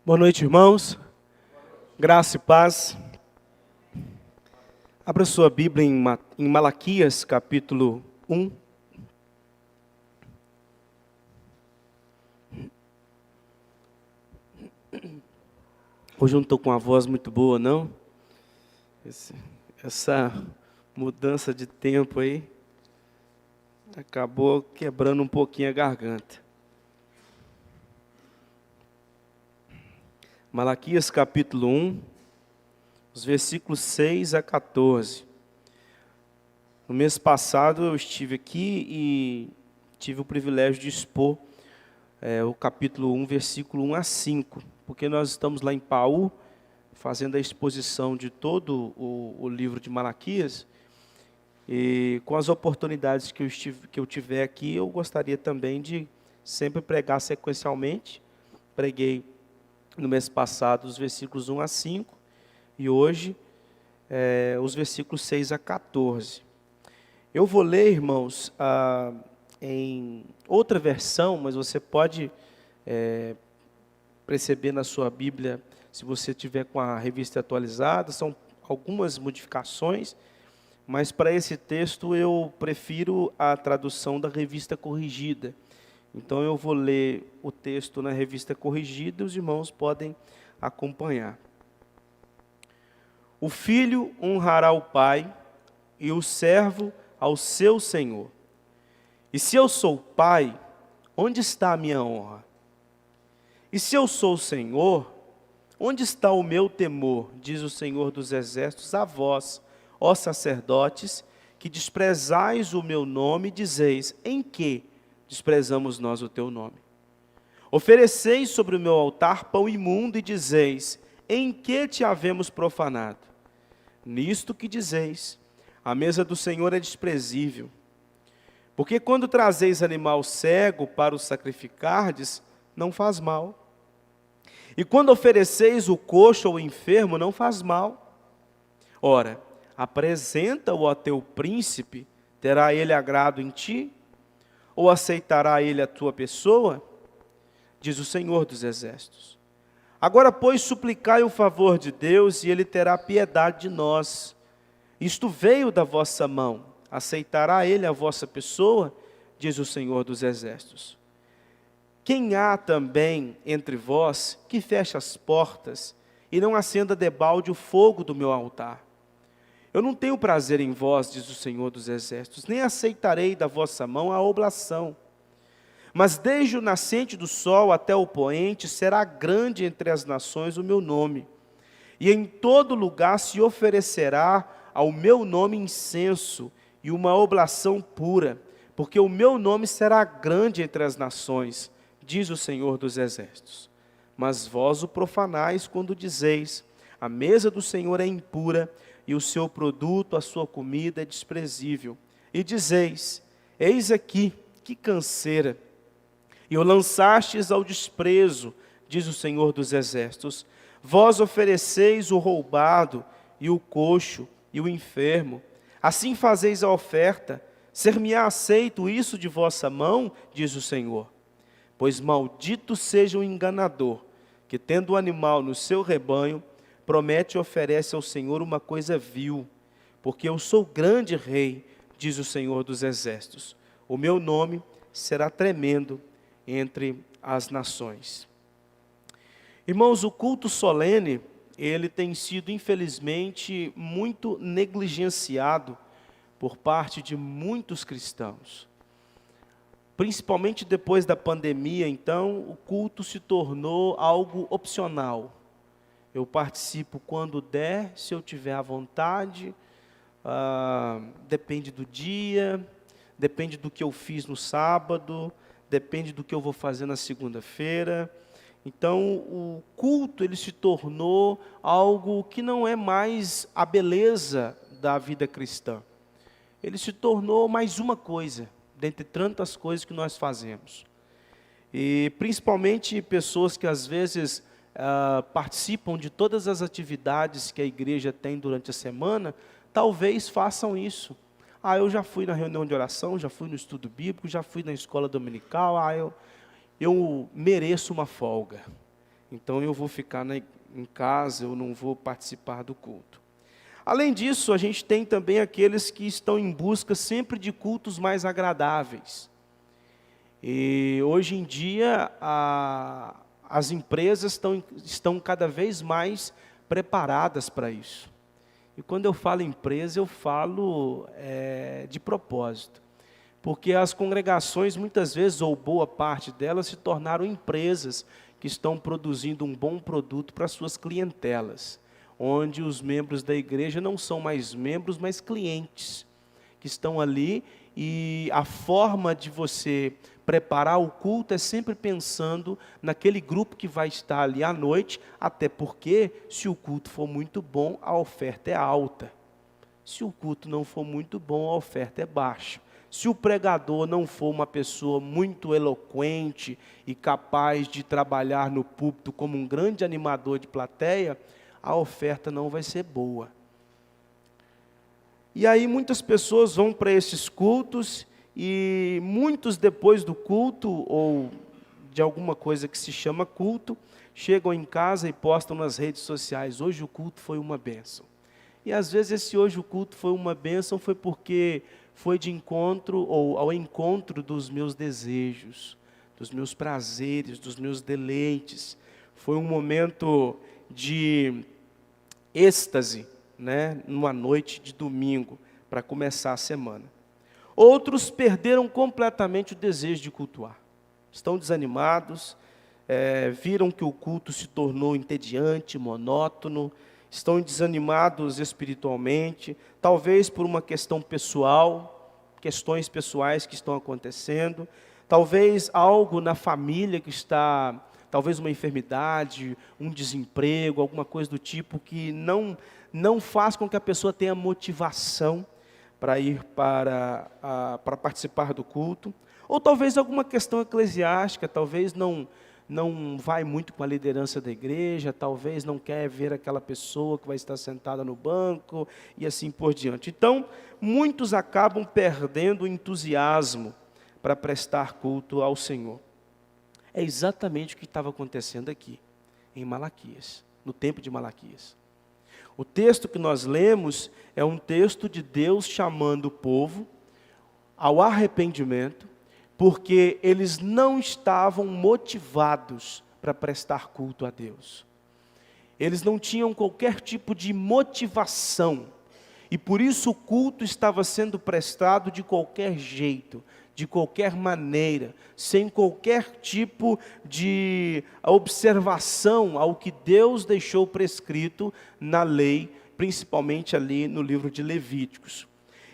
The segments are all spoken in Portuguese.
Boa noite, irmãos. Graça e paz. Abra sua Bíblia em Malaquias, capítulo 1. Hoje eu não estou com uma voz muito boa, não. Essa mudança de tempo aí acabou quebrando um pouquinho a garganta. Malaquias, capítulo 1, os versículos 6 a 14. No mês passado eu estive aqui e tive o privilégio de expor o capítulo 1, versículo 1 a 5, porque nós estamos lá em Paú, fazendo a exposição de todo o livro de Malaquias, e com as oportunidades que eu tiver aqui, eu gostaria também de sempre pregar sequencialmente. Preguei no mês passado os versículos 1 a 5, e hoje os versículos 6 a 14. Eu vou ler, irmãos, em outra versão, mas você pode perceber na sua Bíblia, se você tiver com a revista atualizada, são algumas modificações, mas para esse texto eu prefiro a tradução da revista corrigida. Então eu vou ler o texto na revista corrigida e os irmãos podem acompanhar. O filho honrará o pai e o servo ao seu senhor. E se eu sou pai, onde está a minha honra? E se eu sou senhor, onde está o meu temor? Diz o Senhor dos Exércitos a vós, ó sacerdotes, que desprezais o meu nome, dizeis: em que desprezamos nós o teu nome? Ofereceis sobre o meu altar pão imundo e dizeis: em que te havemos profanado? Nisto que dizeis: a mesa do Senhor é desprezível. Porque quando trazeis animal cego para o sacrificardes, não faz mal. E quando ofereceis o coxo ao enfermo, não faz mal. Ora, apresenta-o a teu príncipe, terá ele agrado em ti? Ou aceitará ele a tua pessoa? Diz o Senhor dos Exércitos. Agora, pois, suplicai o favor de Deus, e ele terá piedade de nós. Isto veio da vossa mão. Aceitará ele a vossa pessoa? Diz o Senhor dos Exércitos. Quem há também entre vós que feche as portas e não acenda debalde o fogo do meu altar? Eu não tenho prazer em vós, diz o Senhor dos Exércitos, nem aceitarei da vossa mão a oblação. Mas desde o nascente do sol até o poente será grande entre as nações o meu nome. E em todo lugar se oferecerá ao meu nome incenso e uma oblação pura, porque o meu nome será grande entre as nações, diz o Senhor dos Exércitos. Mas vós o profanais quando dizeis: a mesa do Senhor é impura, e o seu produto, a sua comida é desprezível. E dizeis: eis aqui, que canseira, e o lançastes ao desprezo, diz o Senhor dos Exércitos. Vós ofereceis o roubado, e o coxo, e o enfermo. Assim fazeis a oferta, ser-me-á aceito isso de vossa mão, diz o Senhor. Pois maldito seja o enganador, que tendo o animal no seu rebanho, promete e oferece ao Senhor uma coisa vil, porque eu sou grande rei, diz o Senhor dos Exércitos. O meu nome será tremendo entre as nações. Irmãos, o culto solene, ele tem sido, infelizmente, muito negligenciado por parte de muitos cristãos. Principalmente depois da pandemia, então, o culto se tornou algo opcional. Eu participo quando der, se eu tiver à vontade, depende do dia, depende do que eu fiz no sábado, depende do que eu vou fazer na segunda-feira. Então, o culto ele se tornou algo que não é mais a beleza da vida cristã. Ele se tornou mais uma coisa, dentre tantas coisas que nós fazemos. E principalmente pessoas que às vezes participam de todas as atividades que a igreja tem durante a semana, talvez façam isso. Eu já fui na reunião de oração, já fui no estudo bíblico, já fui na escola dominical, eu mereço uma folga. então eu vou ficar em casa, eu não vou participar do culto. Além disso, a gente tem também aqueles que estão em busca sempre de cultos mais agradáveis. E hoje em dia, as empresas estão cada vez mais preparadas para isso. E quando eu falo empresa, eu falo de propósito. Porque as congregações, muitas vezes, ou boa parte delas, se tornaram empresas que estão produzindo um bom produto para suas clientelas, onde os membros da igreja não são mais membros, mas clientes, que estão ali, e a forma de você preparar o culto é sempre pensando naquele grupo que vai estar ali à noite, até porque, se o culto for muito bom, a oferta é alta. Se o culto não for muito bom, a oferta é baixa. Se o pregador não for uma pessoa muito eloquente e capaz de trabalhar no púlpito como um grande animador de plateia, a oferta não vai ser boa. E aí muitas pessoas vão para esses cultos e muitos depois do culto, ou de alguma coisa que se chama culto, chegam em casa e postam nas redes sociais: hoje o culto foi uma bênção. E às vezes esse hoje o culto foi uma bênção foi porque foi de encontro ou ao encontro dos meus desejos, dos meus prazeres, dos meus deleites. Foi um momento de êxtase, numa noite de domingo, para começar a semana. Outros perderam completamente o desejo de cultuar. Estão desanimados, viram que o culto se tornou entediante, monótono, estão desanimados espiritualmente, talvez por uma questão pessoal, questões pessoais que estão acontecendo, talvez algo na família que está, talvez uma enfermidade, um desemprego, alguma coisa do tipo que não faz com que a pessoa tenha motivação para ir para participar do culto, ou talvez alguma questão eclesiástica, talvez não vai muito com a liderança da igreja, talvez não quer ver aquela pessoa que vai estar sentada no banco, e assim por diante. Então, muitos acabam perdendo o entusiasmo para prestar culto ao Senhor. É exatamente o que estava acontecendo aqui, em Malaquias, no tempo de Malaquias. O texto que nós lemos é um texto de Deus chamando o povo ao arrependimento, porque eles não estavam motivados para prestar culto a Deus. Eles não tinham qualquer tipo de motivação, e por isso o culto estava sendo prestado de qualquer jeito, de qualquer maneira, sem qualquer tipo de observação ao que Deus deixou prescrito na lei, principalmente ali no livro de Levíticos.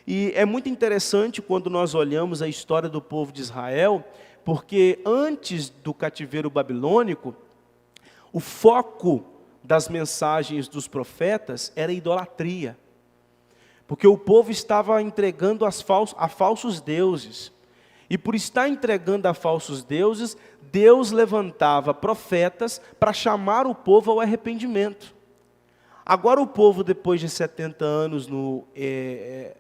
E é muito interessante quando nós olhamos a história do povo de Israel, porque antes do cativeiro babilônico, o foco das mensagens dos profetas era a idolatria. Porque o povo estava entregando a falsos deuses. E por estar entregando a falsos deuses, Deus levantava profetas para chamar o povo ao arrependimento. Agora o povo, depois de 70 anos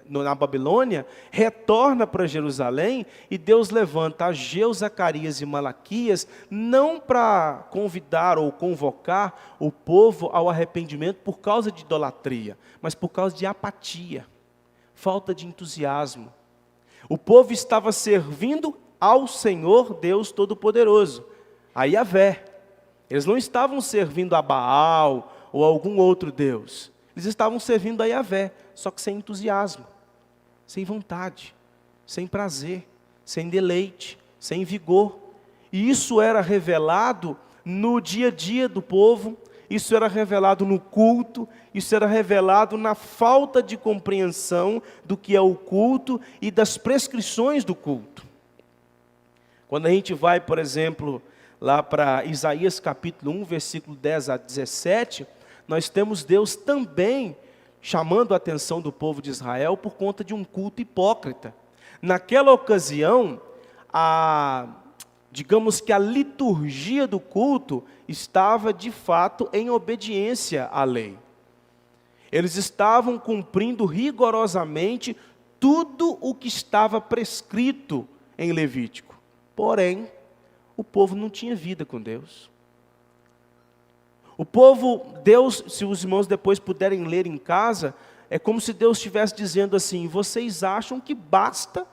na Babilônia, retorna para Jerusalém, e Deus levanta Ageu, Zacarias e Malaquias, não para convidar ou convocar o povo ao arrependimento por causa de idolatria, mas por causa de apatia, falta de entusiasmo. O povo estava servindo ao Senhor Deus Todo-Poderoso, a Yahvé. Eles não estavam servindo a Baal ou algum outro Deus. Eles estavam servindo a Yahvé, só que sem entusiasmo, sem vontade, sem prazer, sem deleite, sem vigor. E isso era revelado no dia a dia do povo, isso era revelado no culto, isso era revelado na falta de compreensão do que é o culto e das prescrições do culto. Quando a gente vai, por exemplo, lá para Isaías capítulo 1, versículo 10 a 17, nós temos Deus também chamando a atenção do povo de Israel por conta de um culto hipócrita. Naquela ocasião, digamos que a liturgia do culto estava de fato em obediência à lei. Eles estavam cumprindo rigorosamente tudo o que estava prescrito em Levítico. Porém, o povo não tinha vida com Deus. O povo, Deus, se os irmãos depois puderem ler em casa, é como se Deus estivesse dizendo assim: vocês acham que basta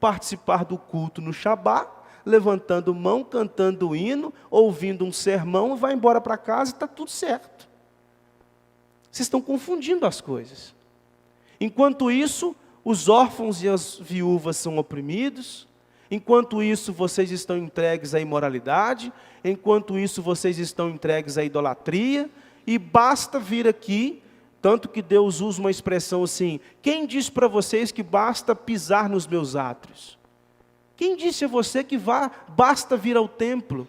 participar do culto no Shabá, levantando mão, cantando hino, ouvindo um sermão, vai embora para casa e está tudo certo. Vocês estão confundindo as coisas. Enquanto isso, os órfãos e as viúvas são oprimidos. Enquanto isso, vocês estão entregues à imoralidade. Enquanto isso, vocês estão entregues à idolatria. E basta vir aqui, tanto que Deus usa uma expressão assim: quem disse para vocês que basta pisar nos meus átrios? Quem disse a você que basta vir ao templo?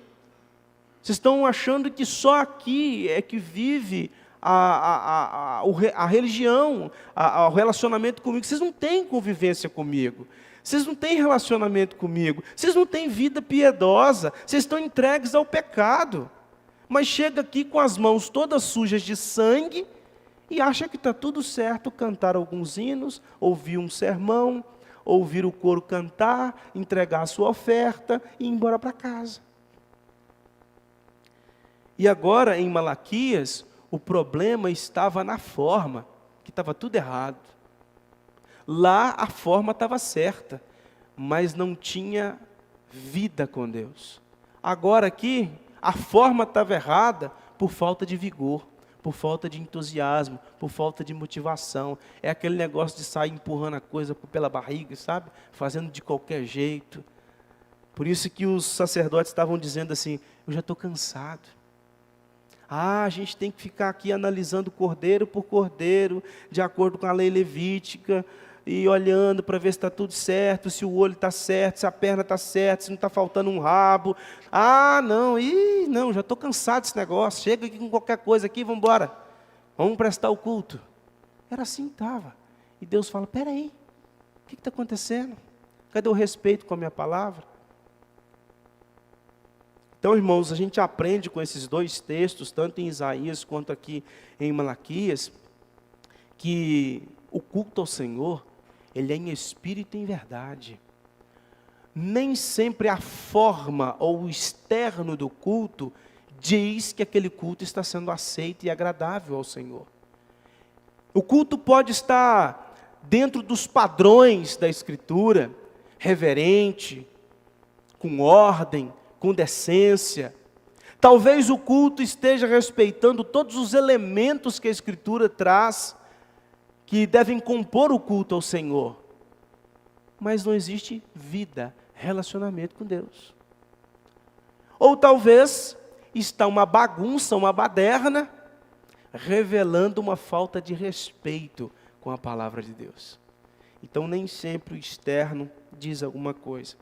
Vocês estão achando que só aqui é que vive a religião, o relacionamento comigo. Vocês não têm convivência comigo. Vocês não têm relacionamento comigo. Vocês não têm vida piedosa. Vocês estão entregues ao pecado. Mas chega aqui com as mãos todas sujas de sangue e acha que está tudo certo cantar alguns hinos, ouvir um sermão, ouvir o coro cantar, entregar a sua oferta e ir embora para casa. E agora, em Malaquias, o problema estava na forma, que estava tudo errado. Lá a forma estava certa, mas não tinha vida com Deus. Agora aqui, a forma estava errada por falta de vigor, por falta de entusiasmo, por falta de motivação. É aquele negócio de sair empurrando a coisa pela barriga, sabe? Fazendo de qualquer jeito. Por isso que os sacerdotes estavam dizendo assim: eu já estou cansado. A gente tem que ficar aqui analisando cordeiro por cordeiro, de acordo com a lei levítica, e olhando para ver se está tudo certo, se o olho está certo, se a perna está certa, se não está faltando um rabo. Não, já estou cansado desse negócio, chega aqui com qualquer coisa aqui, vamos embora. Vamos prestar o culto. Era assim que estava. E Deus fala: peraí, o que está acontecendo? Cadê o respeito com a minha palavra? Então, irmãos, a gente aprende com esses dois textos, tanto em Isaías quanto aqui em Malaquias, que o culto ao Senhor, ele é em espírito e em verdade. Nem sempre a forma ou o externo do culto diz que aquele culto está sendo aceito e agradável ao Senhor. O culto pode estar dentro dos padrões da Escritura, reverente, com ordem, com decência. Talvez o culto esteja respeitando todos os elementos que a Escritura traz, que devem compor o culto ao Senhor. Mas não existe vida, relacionamento com Deus. Ou talvez está uma bagunça, uma baderna, revelando uma falta de respeito com a palavra de Deus. Então nem sempre o externo diz alguma coisa.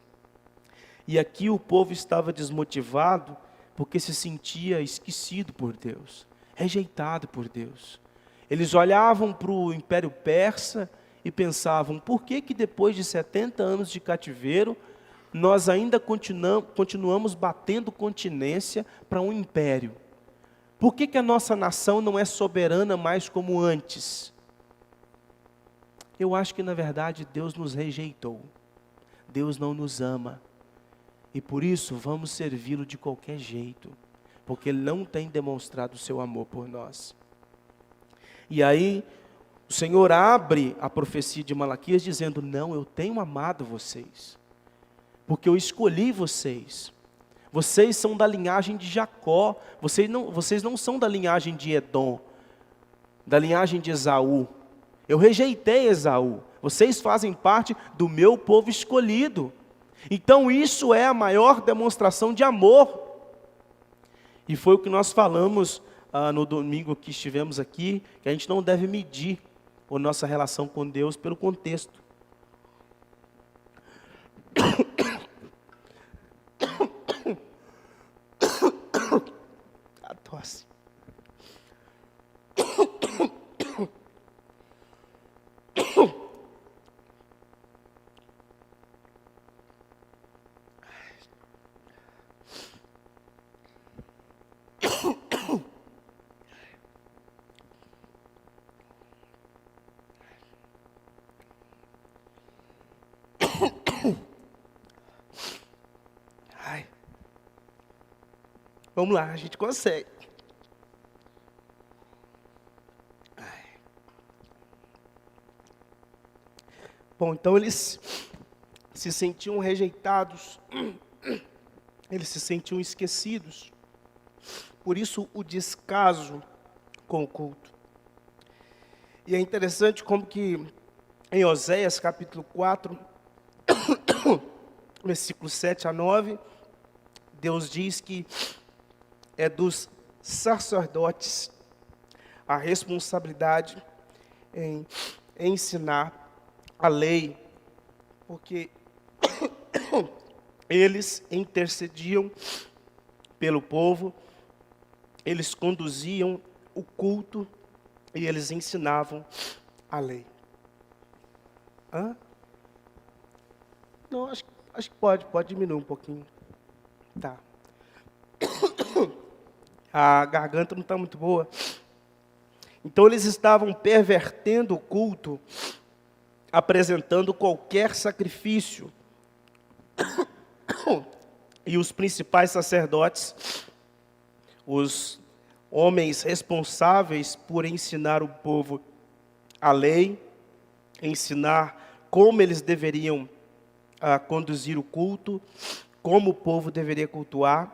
E aqui o povo estava desmotivado porque se sentia esquecido por Deus, rejeitado por Deus. Eles olhavam para o Império Persa e pensavam: por que depois de 70 anos de cativeiro, nós ainda continuamos batendo continência para um império? Por que a nossa nação não é soberana mais como antes? Eu acho que na verdade Deus nos rejeitou. Deus não nos ama. E por isso vamos servi-lo de qualquer jeito, porque Ele não tem demonstrado o seu amor por nós. E aí, o Senhor abre a profecia de Malaquias dizendo: não, eu tenho amado vocês, porque eu escolhi vocês. Vocês são da linhagem de Jacó, vocês não são da linhagem de Edom, da linhagem de Esaú. Eu rejeitei Esaú, vocês fazem parte do meu povo escolhido. Então isso é a maior demonstração de amor. E foi o que nós falamos no domingo que estivemos aqui, que a gente não deve medir a nossa relação com Deus pelo contexto. A tosse. Vamos lá, a gente consegue. Bom, então eles se sentiam rejeitados, eles se sentiam esquecidos. Por isso o descaso com o culto. E é interessante como que em Oséias capítulo 4, versículos 7 a 9, Deus diz que é dos sacerdotes a responsabilidade em ensinar a lei, porque eles intercediam pelo povo, eles conduziam o culto e eles ensinavam a lei. Hã? Não, acho que pode diminuir um pouquinho. Tá. A garganta não está muito boa. Então eles estavam pervertendo o culto, apresentando qualquer sacrifício. E os principais sacerdotes, os homens responsáveis por ensinar o povo a lei, ensinar como eles deveriam conduzir o culto, como o povo deveria cultuar,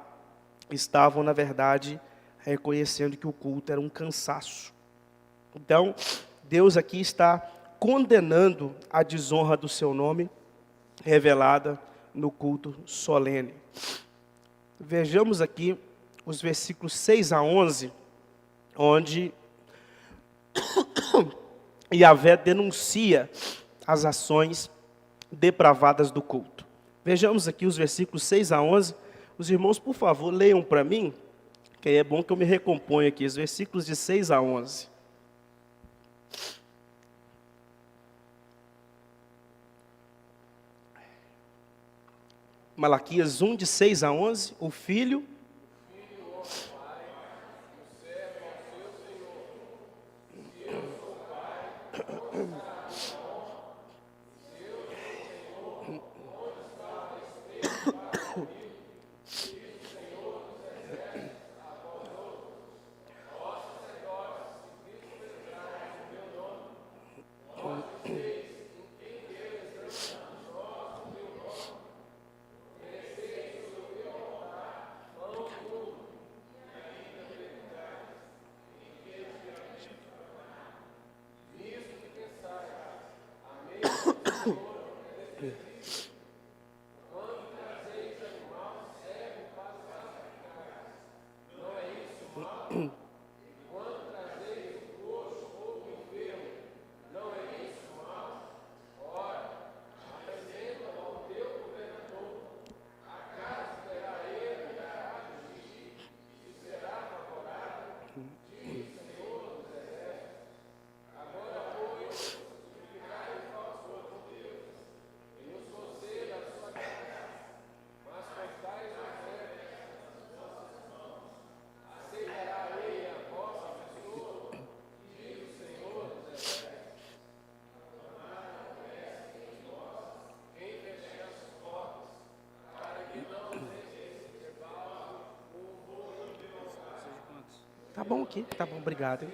estavam, na verdade, reconhecendo que o culto era um cansaço. Então, Deus aqui está condenando a desonra do seu nome, revelada no culto solene. Vejamos aqui os versículos 6 a 11, onde Yahvé denuncia as ações depravadas do culto. Vejamos aqui os versículos 6 a 11. Os irmãos, por favor, leiam para mim, que aí é bom que eu me recomponha aqui, os versículos de 6 a 11. Malaquias 1, de 6 a 11, o filho... Tá bom aqui, tá bom, obrigado. Hein?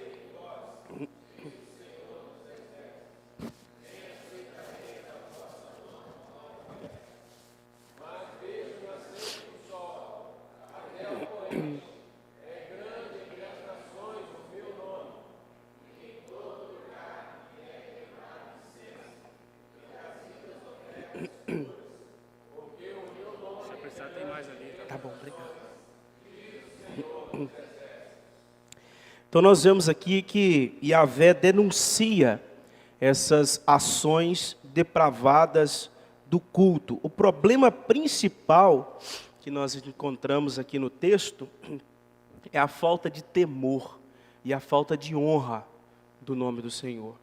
Se precisar, tem mais ali. Tá bom, obrigado. Então nós vemos aqui que Yahvé denuncia essas ações depravadas do culto. O problema principal que nós encontramos aqui no texto é a falta de temor e a falta de honra do nome do Senhor.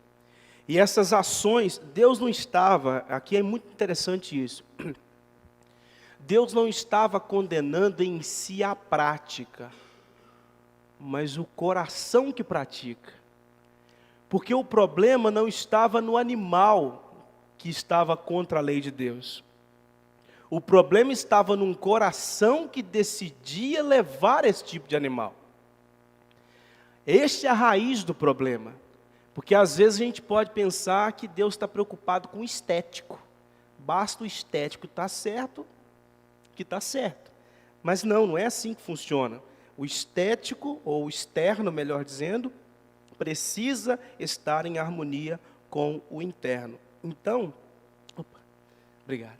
E essas ações, Deus não estava, aqui é muito interessante isso, Deus não estava condenando em si a prática, mas o coração que pratica. Porque o problema não estava no animal que estava contra a lei de Deus. O problema estava num coração que decidia levar esse tipo de animal. Esta é a raiz do problema. Porque às vezes a gente pode pensar que Deus está preocupado com o estético. Basta o estético estar certo, que está certo. Mas não é assim que funciona. O estético, ou o externo, melhor dizendo, precisa estar em harmonia com o interno. Então, obrigado.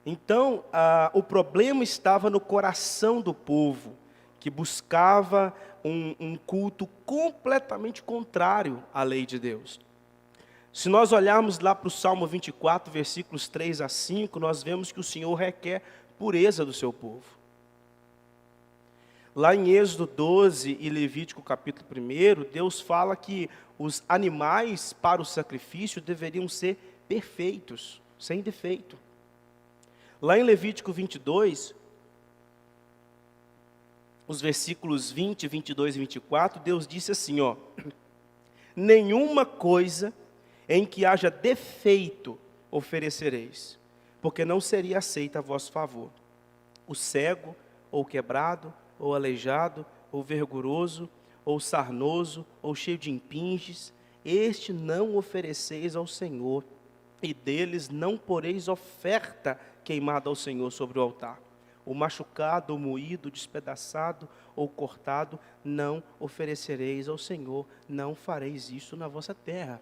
Então, o problema estava no coração do povo, que buscava um culto completamente contrário à lei de Deus. Se nós olharmos lá para o Salmo 24, versículos 3 a 5, nós vemos que o Senhor requer pureza do seu povo. Lá em Êxodo 12 e Levítico capítulo 1, Deus fala que os animais para o sacrifício deveriam ser perfeitos, sem defeito. Lá em Levítico 22, os versículos 20, 22 e 24, Deus disse assim, nenhuma coisa em que haja defeito oferecereis, porque não seria aceita a vosso favor. O cego, ou quebrado, ou aleijado, ou vergonhoso, ou sarnoso, ou cheio de impinges, este não ofereceis ao Senhor, e deles não poreis oferta queimada ao Senhor sobre o altar. O machucado, ou moído, despedaçado, ou cortado, não oferecereis ao Senhor, não fareis isso na vossa terra.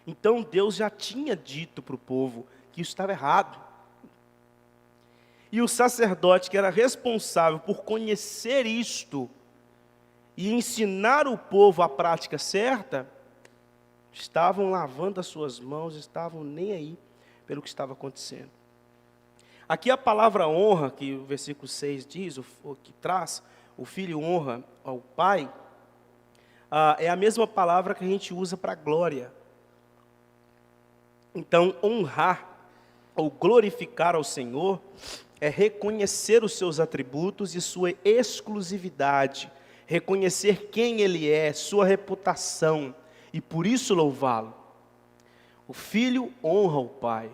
Então Deus já tinha dito para o povo que isso estava errado. E o sacerdote que era responsável por conhecer isto e ensinar o povo a prática certa, estavam lavando as suas mãos, estavam nem aí pelo que estava acontecendo. Aqui a palavra honra, que o versículo 6 diz, o que traz, o filho honra ao pai, é a mesma palavra que a gente usa para glória. Então, honrar ou glorificar ao Senhor é reconhecer os seus atributos e sua exclusividade, reconhecer quem Ele é, sua reputação, e por isso louvá-lo. O filho honra o pai,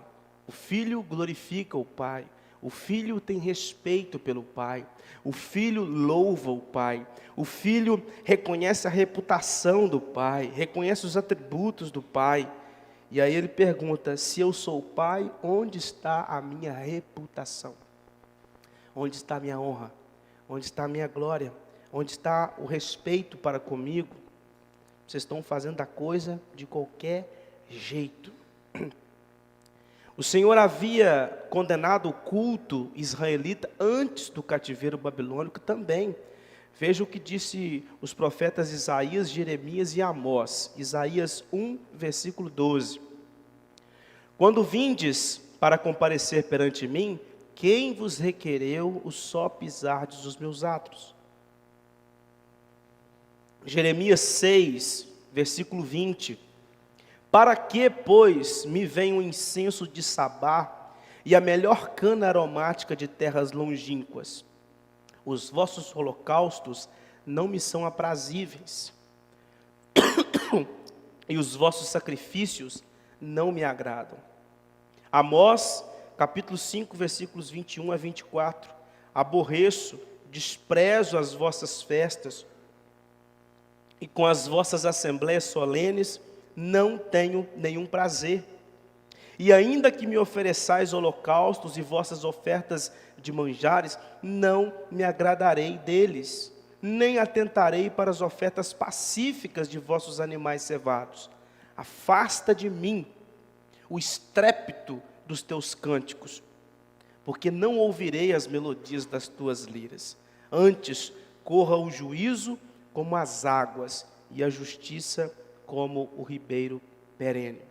o filho glorifica o pai, o filho tem respeito pelo pai, o filho louva o pai, o filho reconhece a reputação do pai, reconhece os atributos do pai. E aí ele pergunta, se eu sou o pai, onde está a minha reputação? Onde está a minha honra? Onde está a minha glória? Onde está o respeito para comigo? Vocês estão fazendo a coisa de qualquer jeito. O Senhor havia condenado o culto israelita antes do cativeiro babilônico também. Veja o que disse os profetas Isaías, Jeremias e Amós. Isaías 1, versículo 12. Quando vindes para comparecer perante mim, quem vos requereu o só pisardes os meus atos? Jeremias 6, versículo 20. Para que, pois, me vem o incenso de Sabá e a melhor cana aromática de terras longínquas? Os vossos holocaustos não me são aprazíveis, e os vossos sacrifícios não me agradam. Amós, capítulo 5, versículos 21 a 24. Aborreço, desprezo as vossas festas, e com as vossas assembléias solenes não tenho nenhum prazer. E ainda que me ofereçais holocaustos e vossas ofertas de manjares, não me agradarei deles, nem atentarei para as ofertas pacíficas de vossos animais cevados. Afasta de mim o estrépito dos teus cânticos, porque não ouvirei as melodias das tuas liras. Antes, corra o juízo como as águas, e a justiça como o ribeiro perene.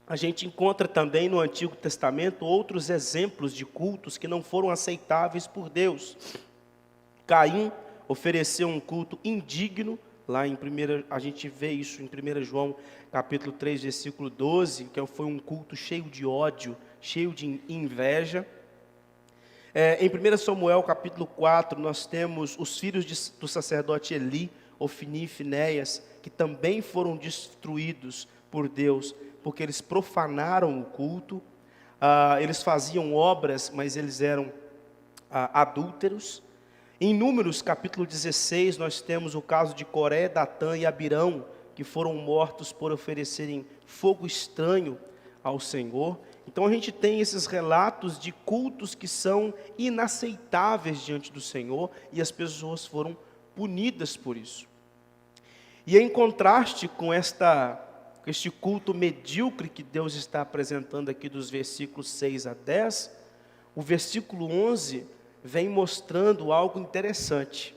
A gente encontra também no Antigo Testamento outros exemplos de cultos que não foram aceitáveis por Deus. Caim ofereceu um culto indigno, a gente vê isso em 1 João capítulo 3, versículo 12, que foi um culto cheio de ódio, cheio de inveja. Em 1 Samuel capítulo 4, nós temos os filhos do sacerdote Eli, Ofni e Finéias, que também foram destruídos por Deus, porque eles profanaram o culto, eles faziam obras, mas eles eram adúlteros. Em Números capítulo 16, nós temos o caso de Coré, Datã e Abirão, que foram mortos por oferecerem fogo estranho ao Senhor. Então a gente tem esses relatos de cultos que são inaceitáveis diante do Senhor, e as pessoas foram punidas por isso. E em contraste com este culto medíocre que Deus está apresentando aqui dos versículos 6 a 10, o versículo 11 vem mostrando algo interessante.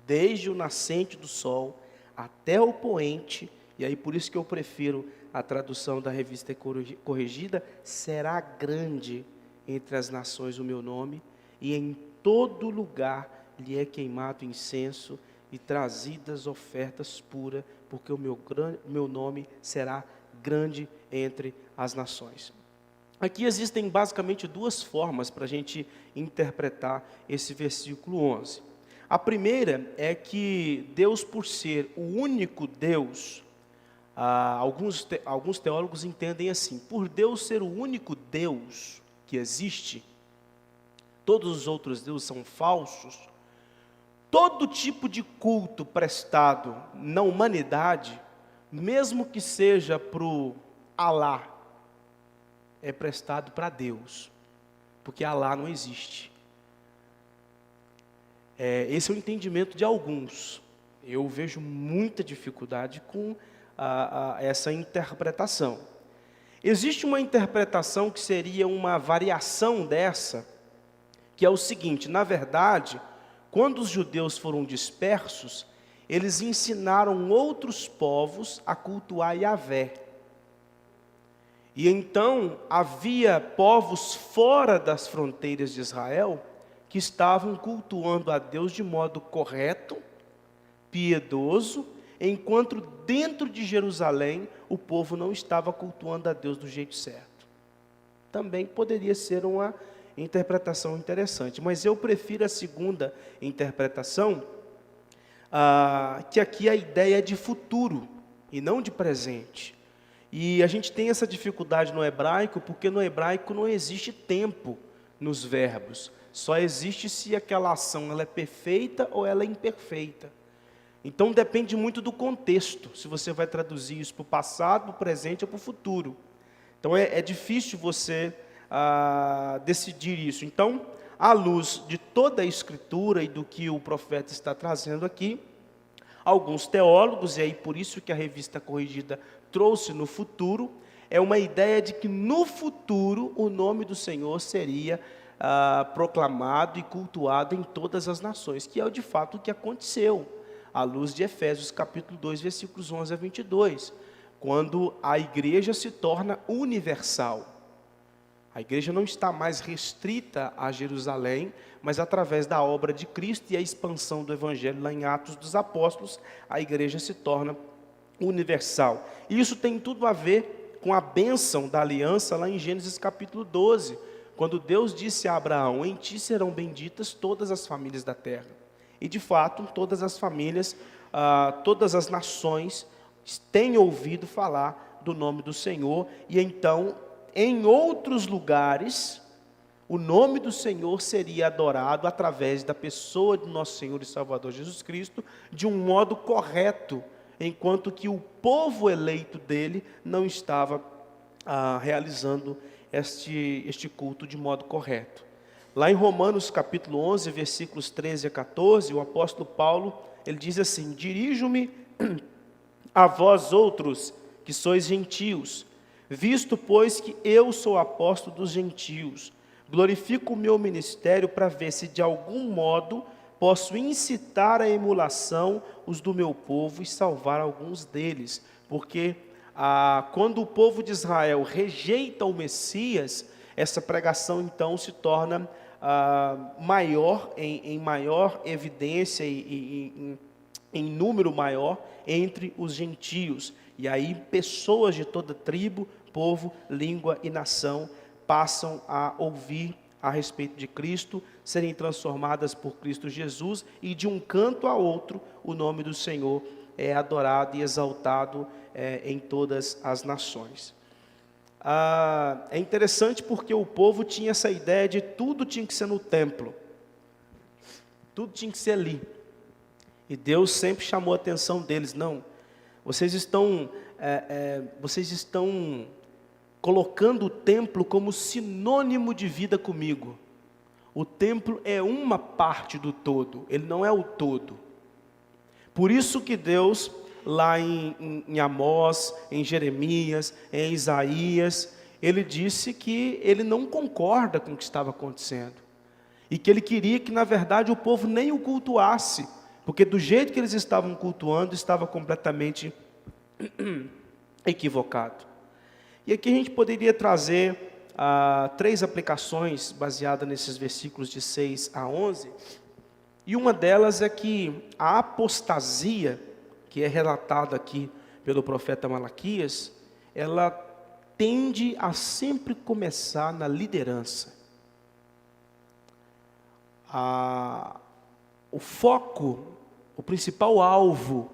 Desde o nascente do sol até o poente, e aí por isso que eu prefiro a tradução da Revista Corrigida, será grande entre as nações o meu nome, e em todo lugar lhe é queimado incenso e trazidas ofertas puras, porque o meu nome será grande entre as nações. Aqui existem basicamente duas formas para a gente interpretar esse versículo 11. A primeira é que Deus, por ser o único Deus, alguns teólogos entendem assim: por Deus ser o único Deus que existe, todos os outros deuses são falsos, todo tipo de culto prestado na humanidade, mesmo que seja para o Alá, é prestado para Deus, porque Alá não existe. Esse é o entendimento de alguns. Eu vejo muita dificuldade com essa interpretação. Existe uma interpretação que seria uma variação dessa, que é o seguinte: na verdade, quando os judeus foram dispersos, eles ensinaram outros povos a cultuar Yahvé. E então havia povos fora das fronteiras de Israel que estavam cultuando a Deus de modo correto, piedoso, enquanto dentro de Jerusalém o povo não estava cultuando a Deus do jeito certo. Também poderia ser uma interpretação interessante, mas eu prefiro a segunda interpretação, que aqui a ideia é de futuro e não de presente. E a gente tem essa dificuldade no hebraico, porque no hebraico não existe tempo nos verbos. Só existe se aquela ação ela é perfeita ou ela é imperfeita. Então depende muito do contexto, se você vai traduzir isso para o passado, para o presente ou para o futuro. Então é difícil você decidir isso. Então, à luz de toda a Escritura e do que o profeta está trazendo aqui, alguns teólogos, e aí por isso que a Revista Corrigida trouxe no futuro, é uma ideia de que no futuro o nome do Senhor seria proclamado e cultuado em todas as nações, que é de fato o que aconteceu, à luz de Efésios capítulo 2, versículos 11 a 22, quando a igreja se torna universal. A igreja não está mais restrita a Jerusalém, mas através da obra de Cristo e a expansão do Evangelho lá em Atos dos Apóstolos, a igreja se torna universal. E isso tem tudo a ver com a bênção da aliança lá em Gênesis capítulo 12, quando Deus disse a Abraão: em ti serão benditas todas as famílias da terra. E de fato, todas as famílias, todas as nações têm ouvido falar do nome do Senhor, e então, em outros lugares, o nome do Senhor seria adorado através da pessoa do nosso Senhor e Salvador Jesus Cristo, de um modo correto, enquanto que o povo eleito dele não estava realizando este culto de modo correto. Lá em Romanos capítulo 11, versículos 13 a 14, o apóstolo Paulo, ele diz assim: dirijo-me a vós outros, que sois gentios, visto, pois, que eu sou apóstolo dos gentios, glorifico o meu ministério para ver se de algum modo posso incitar a emulação os do meu povo e salvar alguns deles. Porque quando o povo de Israel rejeita o Messias, essa pregação então se torna maior, em maior evidência e em número maior entre os gentios. E aí pessoas de toda tribo, povo, língua e nação passam a ouvir a respeito de Cristo, serem transformadas por Cristo Jesus, e de um canto a outro o nome do Senhor é adorado e exaltado em todas as nações. É interessante porque o povo tinha essa ideia de tudo tinha que ser no templo. tudo tinha que ser ali. E Deus sempre chamou a atenção deles, não, vocês estão colocando o templo como sinônimo de vida comigo. O templo é uma parte do todo, ele não é o todo. Por isso que Deus, lá em Amós, em Jeremias, em Isaías, ele disse que ele não concorda com o que estava acontecendo. E que ele queria que, na verdade, o povo nem o cultuasse, porque do jeito que eles estavam cultuando, estava completamente equivocado. E aqui a gente poderia trazer 3 aplicações baseadas nesses versículos de 6 a 11, e uma delas é que a apostasia, que é relatada aqui pelo profeta Malaquias, ela tende a sempre começar na liderança. O foco, o principal alvo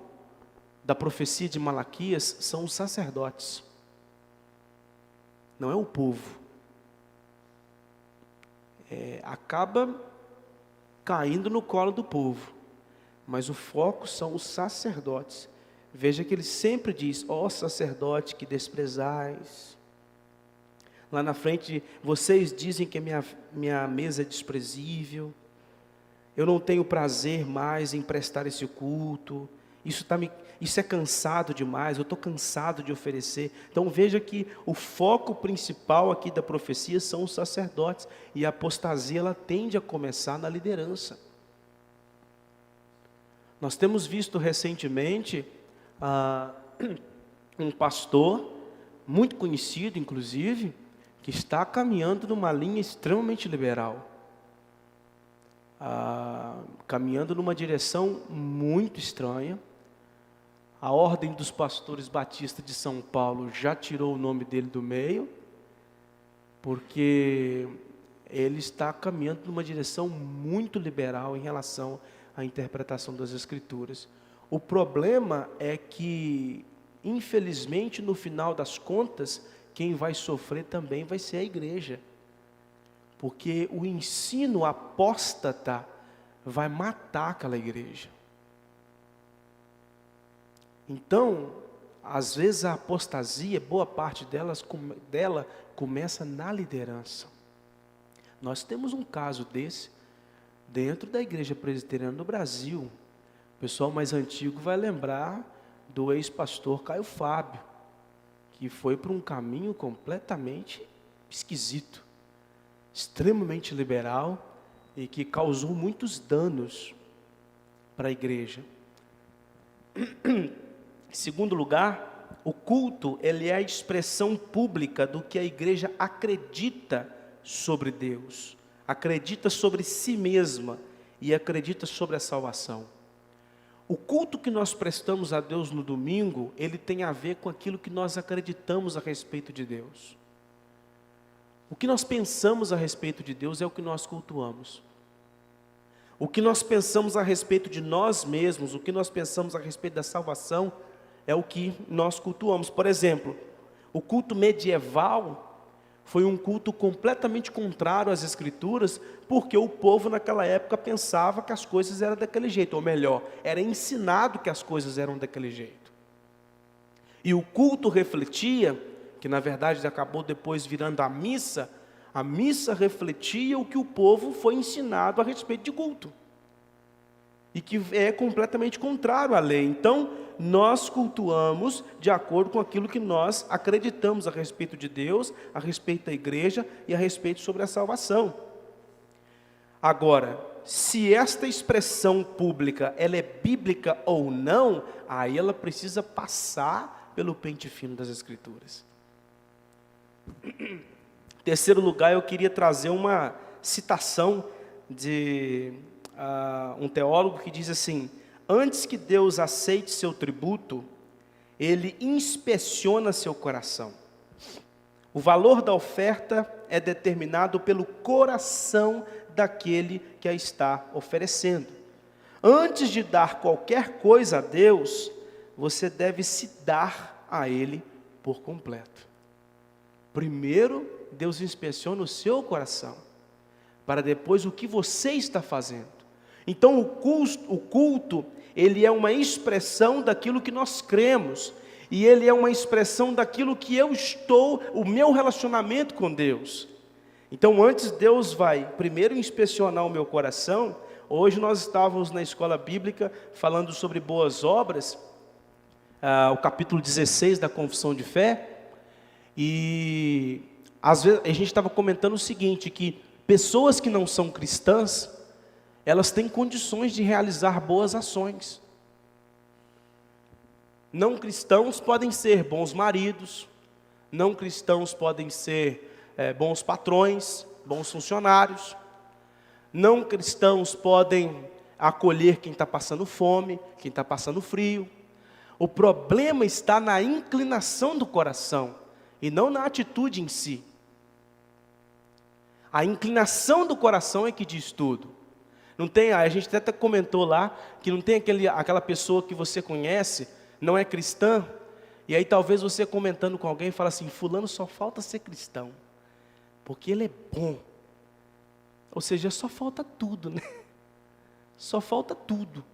da profecia de Malaquias são os sacerdotes, não é o povo. Acaba caindo no colo do povo, mas o foco são os sacerdotes. Veja que ele sempre diz: ó sacerdote que desprezais. Lá na frente, vocês dizem que a minha mesa é desprezível, eu não tenho prazer mais em prestar esse culto, isso é cansado demais, eu estou cansado de oferecer. Então veja que o foco principal aqui da profecia são os sacerdotes, e a apostasia ela tende a começar na liderança. Nós temos visto recentemente um pastor, muito conhecido inclusive, que está caminhando numa linha extremamente liberal, caminhando numa direção muito estranha. A Ordem dos Pastores Batistas de São Paulo já tirou o nome dele do meio, porque ele está caminhando numa direção muito liberal em relação à interpretação das Escrituras. O problema é que, infelizmente, no final das contas, quem vai sofrer também vai ser a igreja, porque o ensino apóstata vai matar aquela igreja. Então, às vezes a apostasia, boa parte dela começa na liderança. Nós temos um caso desse dentro da Igreja Presbiteriana do Brasil. O pessoal mais antigo vai lembrar do ex-pastor Caio Fábio, que foi por um caminho completamente esquisito, extremamente liberal, e que causou muitos danos para a igreja. Em segundo lugar, o culto ele é a expressão pública do que a igreja acredita sobre Deus, acredita sobre si mesma e acredita sobre a salvação. O culto que nós prestamos a Deus no domingo, ele tem a ver com aquilo que nós acreditamos a respeito de Deus. O que nós pensamos a respeito de Deus é o que nós cultuamos. O que nós pensamos a respeito de nós mesmos, o que nós pensamos a respeito da salvação, é o que nós cultuamos. Por exemplo, o culto medieval foi um culto completamente contrário às Escrituras, porque o povo naquela época pensava que as coisas eram daquele jeito, ou melhor, era ensinado que as coisas eram daquele jeito. E o culto refletia, que na verdade acabou depois virando a missa refletia o que o povo foi ensinado a respeito de culto, e que é completamente contrário à lei. Então, nós cultuamos de acordo com aquilo que nós acreditamos a respeito de Deus, a respeito da igreja e a respeito sobre a salvação. Agora, se esta expressão pública ela é bíblica ou não, aí ela precisa passar pelo pente fino das Escrituras. Em terceiro lugar, eu queria trazer uma citação de um teólogo que diz assim: antes que Deus aceite seu tributo, Ele inspeciona seu coração. O valor da oferta é determinado pelo coração daquele que a está oferecendo. Antes de dar qualquer coisa a Deus, você deve se dar a Ele por completo. Primeiro, Deus inspeciona o seu coração, para depois o que você está fazendo. Então o culto, ele é uma expressão daquilo que nós cremos, e ele é uma expressão daquilo que eu estou, o meu relacionamento com Deus. Então antes Deus vai primeiro inspecionar o meu coração. Hoje nós estávamos na escola bíblica falando sobre boas obras, o capítulo 16 da Confissão de Fé, e às vezes a gente estava comentando o seguinte, que pessoas que não são cristãs, elas têm condições de realizar boas ações. Não cristãos podem ser bons maridos, não cristãos podem ser bons patrões, bons funcionários, não cristãos podem acolher quem está passando fome, quem está passando frio. O problema está na inclinação do coração e não na atitude em si. A inclinação do coração é que diz tudo. Não tem, a gente até comentou lá que não tem aquela pessoa que você conhece, não é cristã, e aí talvez você comentando com alguém fala assim: fulano só falta ser cristão, porque ele é bom. Ou seja, só falta tudo, né? Só falta tudo.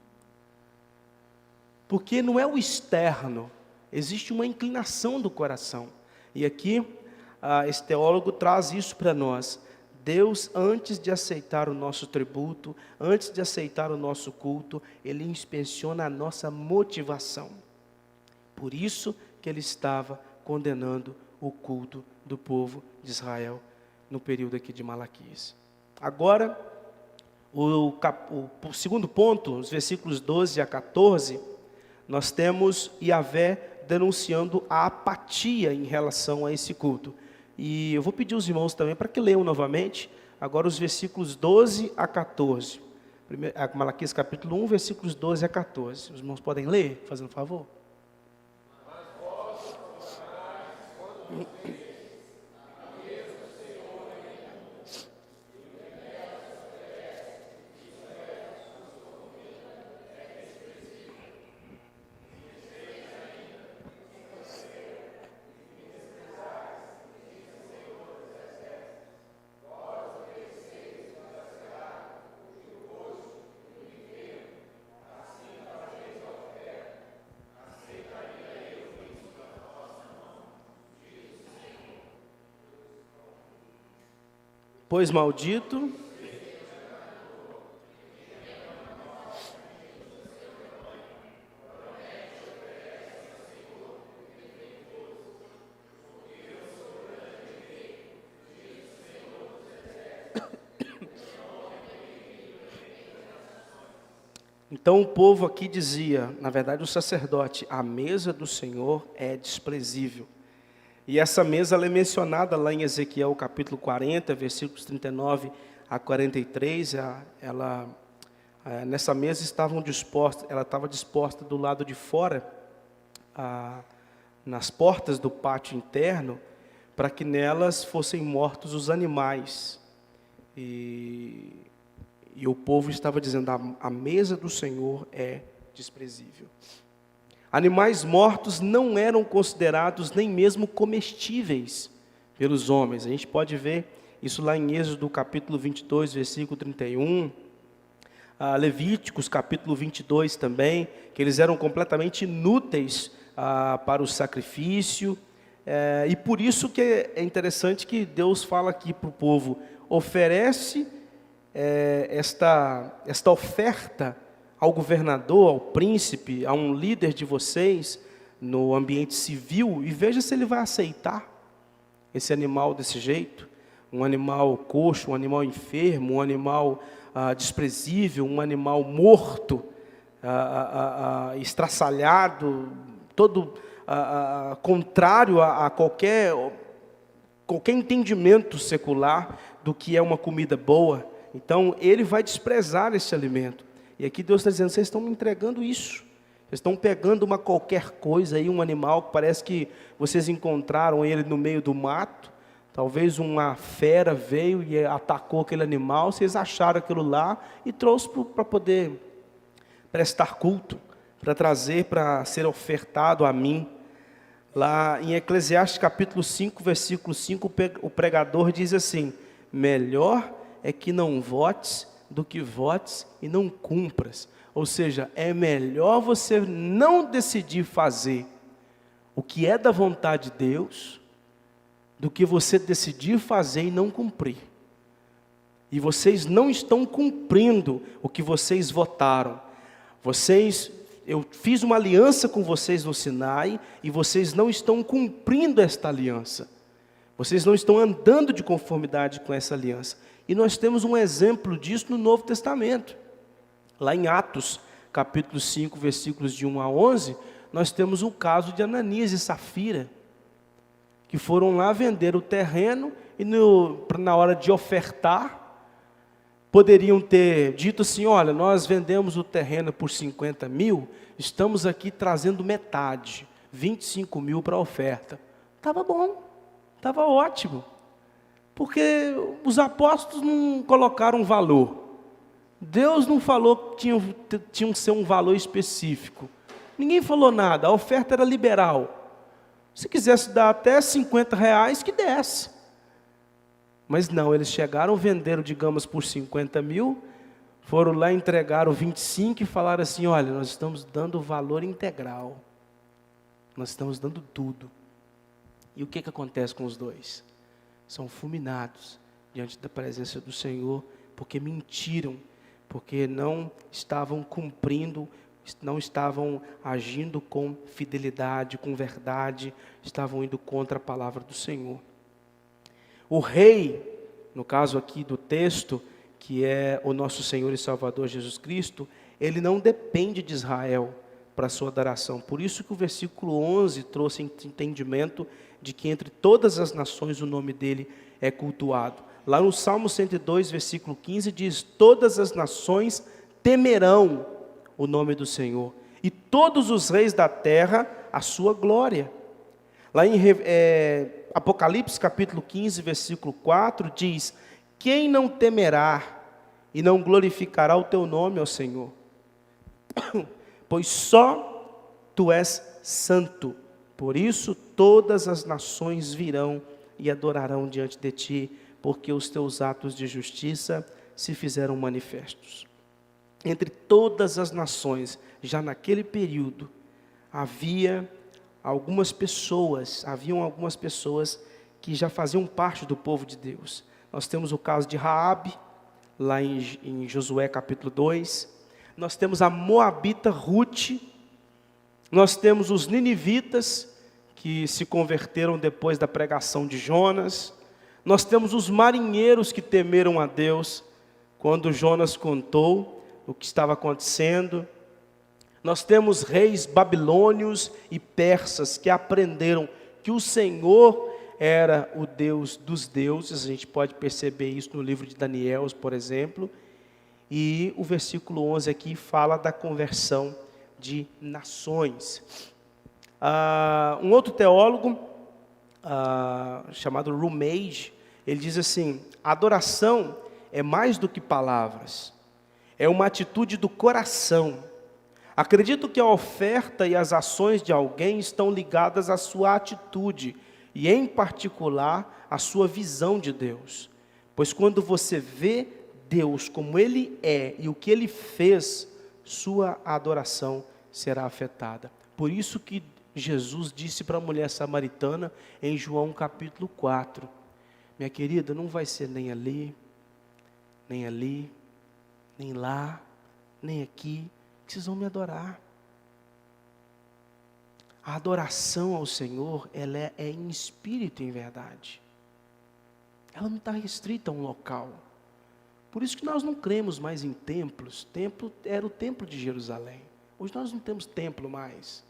Porque não é o externo, existe uma inclinação do coração. E aqui, esse teólogo traz isso para nós. Deus, antes de aceitar o nosso tributo, antes de aceitar o nosso culto, Ele inspeciona a nossa motivação. Por isso que Ele estava condenando o culto do povo de Israel no período aqui de Malaquias. Agora, o segundo ponto, os versículos 12 a 14, nós temos Yahvé denunciando a apatia em relação a esse culto. E eu vou pedir aos irmãos também para que leiam novamente, agora os versículos 12 a 14. Malaquias capítulo 1, versículos 12 a 14. Os irmãos podem ler, fazendo favor? Pois maldito Então o povo aqui dizia, na verdade o sacerdote: a mesa do Senhor é desprezível. E essa mesa ela é mencionada lá em Ezequiel capítulo 40, versículos 39 a 43. Nessa mesa ela estava disposta do lado de fora, nas portas do pátio interno, para que nelas fossem mortos os animais. E o povo estava dizendo: a mesa do Senhor é desprezível. Animais mortos não eram considerados nem mesmo comestíveis pelos homens. A gente pode ver isso lá em Êxodo capítulo 22, versículo 31. Levíticos capítulo 22 também, que eles eram completamente inúteis para o sacrifício. E por isso que é interessante que Deus fala aqui para o povo: oferece esta oferta ao governador, ao príncipe, a um líder de vocês no ambiente civil, e veja se ele vai aceitar esse animal desse jeito, um animal coxo, um animal enfermo, um animal desprezível, um animal morto, estraçalhado, todo contrário a qualquer entendimento secular do que é uma comida boa. Então ele vai desprezar esse alimento. E aqui Deus está dizendo: vocês estão me entregando isso. Vocês estão pegando uma qualquer coisa aí, um animal que parece que vocês encontraram ele no meio do mato. Talvez uma fera veio e atacou aquele animal. Vocês acharam aquilo lá e trouxe para poder prestar culto, para trazer para ser ofertado a mim. Lá em Eclesiastes capítulo 5, versículo 5, o pregador diz assim: melhor é que não votes do que votes e não cumpras. Ou seja, é melhor você não decidir fazer o que é da vontade de Deus, do que você decidir fazer e não cumprir. E vocês não estão cumprindo o que vocês votaram. Eu fiz uma aliança com vocês no Sinai, e vocês não estão cumprindo esta aliança. Vocês não estão andando de conformidade com essa aliança. E nós temos um exemplo disso no Novo Testamento. Lá em Atos, capítulo 5, versículos de 1 a 11, nós temos o caso de Ananias e Safira, que foram lá vender o terreno, e na hora de ofertar, poderiam ter dito assim: olha, nós vendemos o terreno por 50 mil, estamos aqui trazendo metade, 25 mil para a oferta. Estava bom, estava ótimo, porque os apóstolos não colocaram valor. Deus não falou que tinha que ser um valor específico. Ninguém falou nada, a oferta era liberal. Se quisesse dar até 50 reais, que desse. Mas não, eles chegaram, venderam, digamos, por 50 mil, foram lá, entregaram 25 e falaram assim: olha, nós estamos dando o valor integral. Nós estamos dando tudo. E o que acontece com os dois? São fulminados diante da presença do Senhor, porque mentiram, porque não estavam cumprindo, não estavam agindo com fidelidade, com verdade, estavam indo contra a palavra do Senhor. O rei, no caso aqui do texto, que é o nosso Senhor e Salvador Jesus Cristo, ele não depende de Israel para a sua adoração. Por isso que o versículo 11 trouxe entendimento de que entre todas as nações o nome dele é cultuado. Lá no Salmo 102, versículo 15, diz: todas as nações temerão o nome do Senhor, e todos os reis da terra a sua glória. Lá em Apocalipse capítulo 15, versículo 4, diz: quem não temerá e não glorificará o teu nome, ó Senhor? Pois só tu és santo, por isso todas as nações virão e adorarão diante de ti, porque os teus atos de justiça se fizeram manifestos. Entre todas as nações, já naquele período, haviam algumas pessoas que já faziam parte do povo de Deus. Nós temos o caso de Raabe, lá em Josué capítulo 2. Nós temos a moabita Ruth. Nós temos os ninivitas, que se converteram depois da pregação de Jonas. Nós temos os marinheiros que temeram a Deus quando Jonas contou o que estava acontecendo. Nós temos reis babilônios e persas que aprenderam que o Senhor era o Deus dos deuses. A gente pode perceber isso no livro de Daniel, por exemplo. E o versículo 11 aqui fala da conversão de nações. Um outro teólogo, chamado Rumage, ele diz assim: a adoração é mais do que palavras, é uma atitude do coração. Acredito que a oferta e as ações de alguém estão ligadas à sua atitude, e em particular, à sua visão de Deus. Pois quando você vê Deus como Ele é e o que Ele fez, sua adoração será afetada. Por isso que Jesus disse para a mulher samaritana em João capítulo 4, minha querida, não vai ser nem ali, nem ali, nem lá, nem aqui, que vocês vão me adorar. A adoração ao Senhor, ela é em espírito e em verdade. Ela não está restrita a um local. Por isso que nós não cremos mais em templos. Templo era o templo de Jerusalém. Hoje nós não temos templo mais.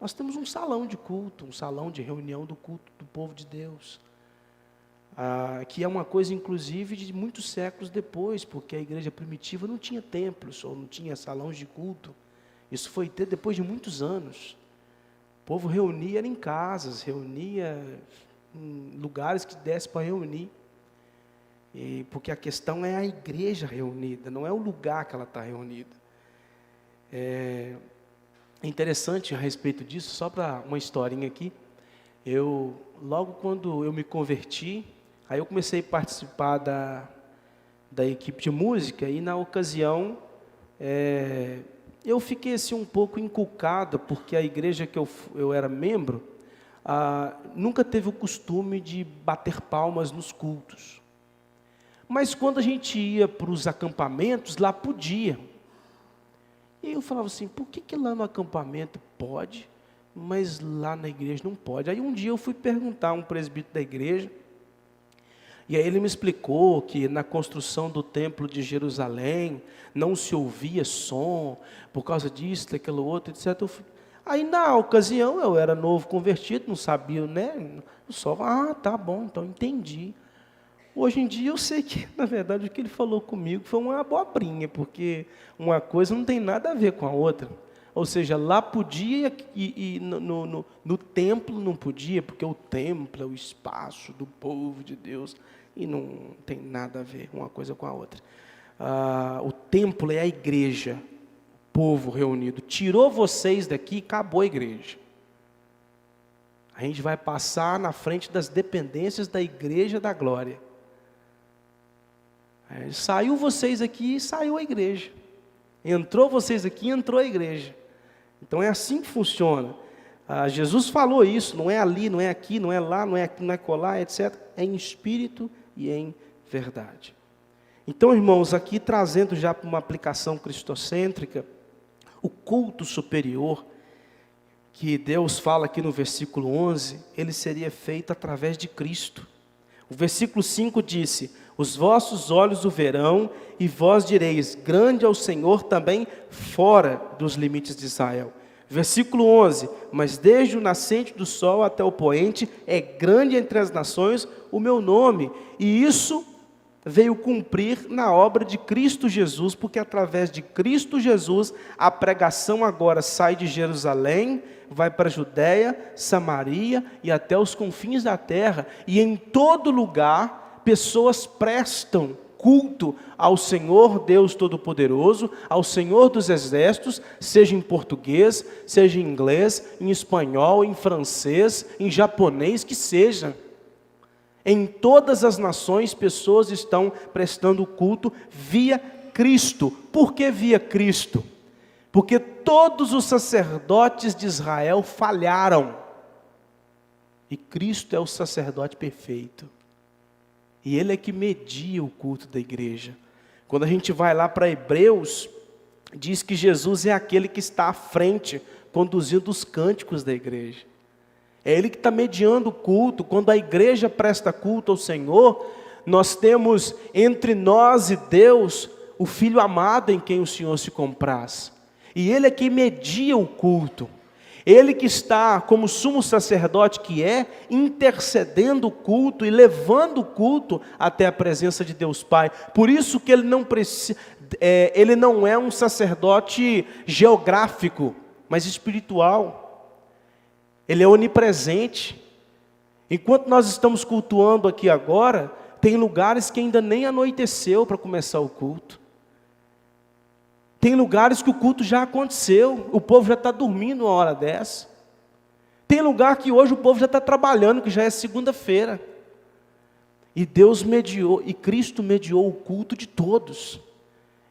Nós temos um salão de culto, um salão de reunião do culto do povo de Deus. Que é uma coisa, inclusive, de muitos séculos depois, porque a igreja primitiva não tinha templos, ou não tinha salões de culto. Isso foi ter depois de muitos anos. O povo reunia em casas, reunia em lugares que desse para reunir. Porque a questão é a igreja reunida, não é o lugar que ela está reunida. É interessante a respeito disso, só para uma historinha aqui. Logo quando eu me converti, aí eu comecei a participar da equipe de música, e na ocasião eu fiquei assim um pouco inculcado, porque a igreja que eu era membro nunca teve o costume de bater palmas nos cultos. Mas quando a gente ia para os acampamentos, lá podia. E eu falava assim, por que lá no acampamento pode, mas lá na igreja não pode? Aí um dia eu fui perguntar a um presbítero da igreja, e aí ele me explicou que na construção do templo de Jerusalém não se ouvia som, por causa disso, daquilo outro, etc. Aí na ocasião eu era novo convertido, não sabia, né? Só, tá bom, então entendi. Hoje em dia eu sei que, na verdade, o que ele falou comigo foi uma abobrinha, porque uma coisa não tem nada a ver com a outra. Ou seja, lá podia e no templo não podia, porque o templo é o espaço do povo de Deus e não tem nada a ver uma coisa com a outra. O templo é a igreja, o povo reunido. Tirou vocês daqui, acabou a igreja. A gente vai passar na frente das dependências da igreja da glória. Saiu vocês aqui, saiu a igreja. Entrou vocês aqui, entrou a igreja. Então é assim que funciona. Jesus falou isso, não é ali, não é aqui, não é lá, não é colar, etc. É em espírito e em verdade. Então, irmãos, aqui trazendo já para uma aplicação cristocêntrica, o culto superior, que Deus fala aqui no versículo 11, ele seria feito através de Cristo. O versículo 5 disse, os vossos olhos o verão, e vós direis, grande é o Senhor também fora dos limites de Israel. Versículo 11, mas desde o nascente do sol até o poente, é grande entre as nações o meu nome. E isso veio cumprir na obra de Cristo Jesus, porque através de Cristo Jesus, a pregação agora sai de Jerusalém, vai para a Judéia, Samaria e até os confins da terra. E em todo lugar, pessoas prestam culto ao Senhor Deus Todo-Poderoso, ao Senhor dos Exércitos, seja em português, seja em inglês, em espanhol, em francês, em japonês, que seja. Em todas as nações, pessoas estão prestando culto via Cristo. Por que via Cristo? Porque todos os sacerdotes de Israel falharam. E Cristo é o sacerdote perfeito. E Ele é que media o culto da igreja. Quando a gente vai lá para Hebreus, diz que Jesus é aquele que está à frente, conduzindo os cânticos da igreja. É Ele que está mediando o culto. Quando a igreja presta culto ao Senhor, nós temos entre nós e Deus o Filho amado em quem o Senhor se compraz. E Ele é quem media o culto. Ele que está, como sumo sacerdote que é, intercedendo o culto e levando o culto até a presença de Deus Pai. Por isso que ele não é um sacerdote geográfico, mas espiritual. Ele é onipresente. Enquanto nós estamos cultuando aqui agora, tem lugares que ainda nem anoiteceu para começar o culto. Tem lugares que o culto já aconteceu, o povo já está dormindo uma hora dessa. Tem lugar que hoje o povo já está trabalhando, que já é segunda-feira. E Deus mediou, e Cristo mediou o culto de todos,